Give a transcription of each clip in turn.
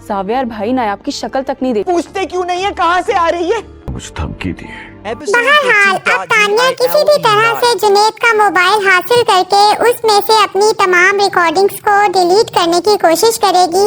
जावियार भाई नायाब की शक्ल तक नहीं देखी। पूछते क्यों नहीं है कहाँ से आ रही है? मुझे धमकी दी है। बहरहाल अब तानिया किसी भी तरह से जुनैद का मोबाइल हासिल करके उसमें से अपनी तमाम रिकॉर्डिंग्स को डिलीट करने की कोशिश करेगी।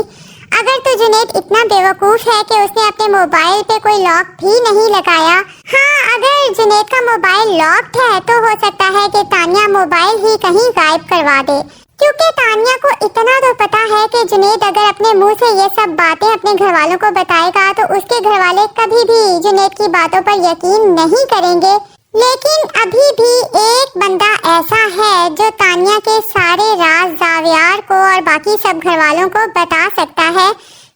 अगर तो जुनैद इतना बेवकूफ है कि उसने अपने मोबाइल पे कोई लॉक भी नहीं लगाया। हाँ, अगर जुनैद का मोबाइल लॉक्ड है तो हो सकता है कि तानिया मोबाइल ही कहीं गायब करवा दे, क्योंकि तानिया को इतना तो पता है कि जुनैद अगर अपने मुंह से ये सब बातें अपने घर वालों को बताएगा तो उसके घर वाले कभी भी जुनैद की बातों पर यकीन नहीं करेंगे। लेकिन अभी भी एक बंदा ऐसा है जो तानिया के सारे राज जावियार को और बाकी सब घर वालों को बता सकता है।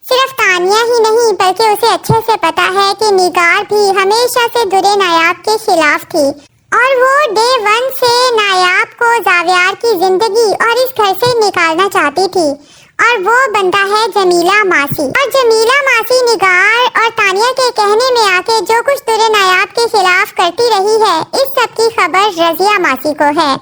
सिर्फ तानिया ही नहीं बल्कि उसे अच्छे से पता है कि निगार भी हमेशा से दुरे नायाब के खिलाफ थी और वो डे 1 से नायाब को जावियार की जिंदगी और इस घर से निकालना चाहती थी। और वो बंदा है जमीला मासी। और जमीला मासी निगार और तानिया के कहने में आके जो कुछ दुरे नायाब के खिलाफ करती रही है, इस सब की खबर रजिया मासी को है।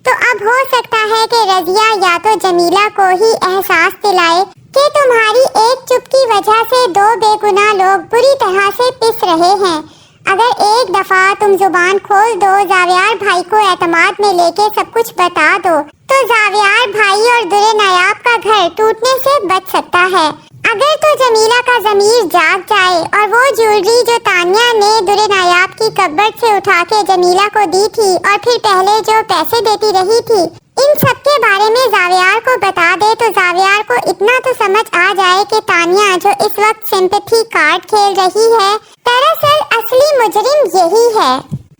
तो अब हो सकता है कि रजिया या तो जमीला को ही एहसास दिलाए कि तुम्हारी एक चुप की वजह से 2 बेगुनाह लोग बुरी तरह से पिस रहे हैं। अगर एक दफा तुम जुबान खोल दो, जावियार भाई को एतमाद में लेके सब कुछ बता दो, तो जावियार भाई और दुरे नायाब का घर टूटने से बच सकता है। अगर तो जमीला का ज़मीर जाग जाए और वो ज्वेलरी जो तानिया ने दुरे नायाब की कब्बर्ड से उठा के जमीला को दी थी और फिर पहले जो पैसे देती रही थी, इन सब के बारे में जावियार को बता दे, तो जावियार को इतना तो समझ आ जाए कि तानिया जो इस वक्त सिंपैथी कार्ड खेल रही है, दरअसल असली मुजरिम यही है।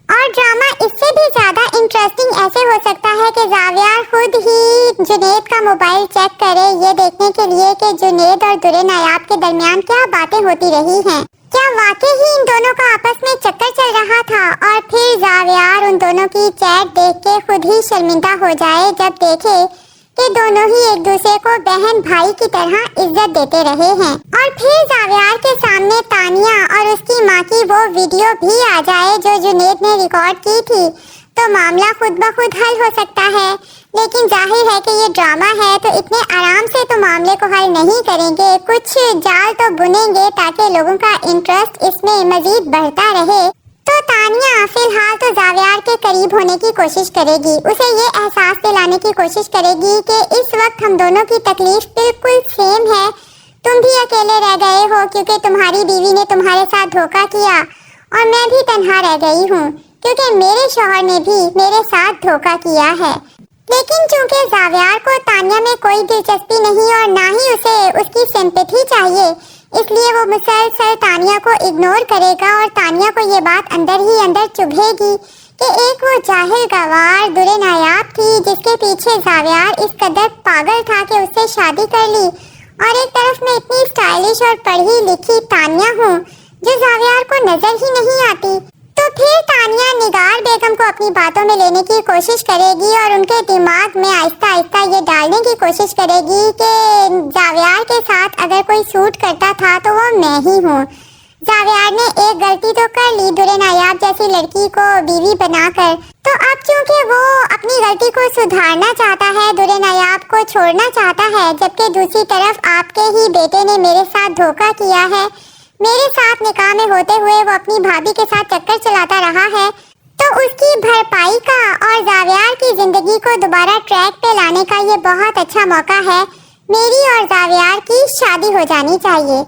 और ड्रामा इससे भी ज्यादा इंटरेस्टिंग ऐसे हो सकता है कि जावियार खुद ही जुनैद का मोबाइल चेक करे, ये देखने के लिए कि जुनैद और दुरे नायाब के दरमियान क्या बातें होती रही हैं। क्या वाकई ही इन दोनों का आपस में चक्कर चल रहा था और फिर जावियार उन दोनों की चैट देख के खुद ही शर्मिंदा हो जाए जब देखे कि दोनों ही एक दूसरे को बहन भाई की तरह इज्जत देते रहे हैं। और फिर जावियार के सामने तानिया और उसकी माँ की वो वीडियो भी आ जाए जो जुनैद ने रिकॉर्ड की थी, तो मामला खुद ब खुद हल हो सकता है। लेकिन जाहिर है कि ये ड्रामा है, तो इतने आराम से तो मामले को हल नहीं करेंगे, कुछ जाल तो बुनेंगे ताकि लोगों का इंटरेस्ट इसमें मजीद बढ़ता रहे। तो तानिया फिलहाल तो जावियार के करीब होने की कोशिश करेगी, उसे ये एहसास दिलाने की कोशिश करेगी कि इस वक्त हम दोनों की तकलीफ बिल्कुल सेम है। तुम भी अकेले रह गए हो क्योंकि तुम्हारी बीवी ने तुम्हारे साथ धोखा किया और मैं भी तन्हा रह गई हूँ क्योंकि मेरे शौहर ने भी मेरे साथ धोखा किया है। लेकिन चूंकि जावियार को तानिया में कोई दिलचस्पी नहीं और ना ही उसे उसकी सिंपैथी चाहिए, इसलिए वो मुसलसल तानिया को इग्नोर करेगा और तानिया को ये बात अंदर ही अंदर चुभेगी कि एक वो जाहिल गवार दुरे नायाब थी जिसके पीछे जावियार इस कदर पागल था कि उससे शादी कर ली, और एक तरफ मैं इतनी स्टाइलिश और पढ़ी लिखी तानिया हूँ जो जावियार को नजर ही नहीं आती। तो फिर तानिया निगार बेगम को अपनी बातों में लेने की कोशिश करेगी और उनके दिमाग में आहिस्ता आहिस्ता ये डालने की कोशिश करेगी कि जावियार के साथ अगर कोई सूट करता था तो वो मैं ही हूँ। जावियार ने एक गलती तो कर ली दुरे नायाब जैसी लड़की को बीवी बनाकर, तो अब चूंकि वो अपनी गलती को सुधारना चाहता है, दुरे नायाब को छोड़ना चाहता है, जबकि दूसरी तरफ आपके ही बेटे ने मेरे साथ धोखा किया है, मेरे साथ निकाह में होते हुए वो अपनी भाभी के साथ चक्कर चलाता रहा है, तो उसकी भरपाई का और जावियार की जिंदगी को दोबारा ट्रैक पे लाने का ये बहुत अच्छा मौका है। मेरी और जावियार की शादी हो जानी चाहिए।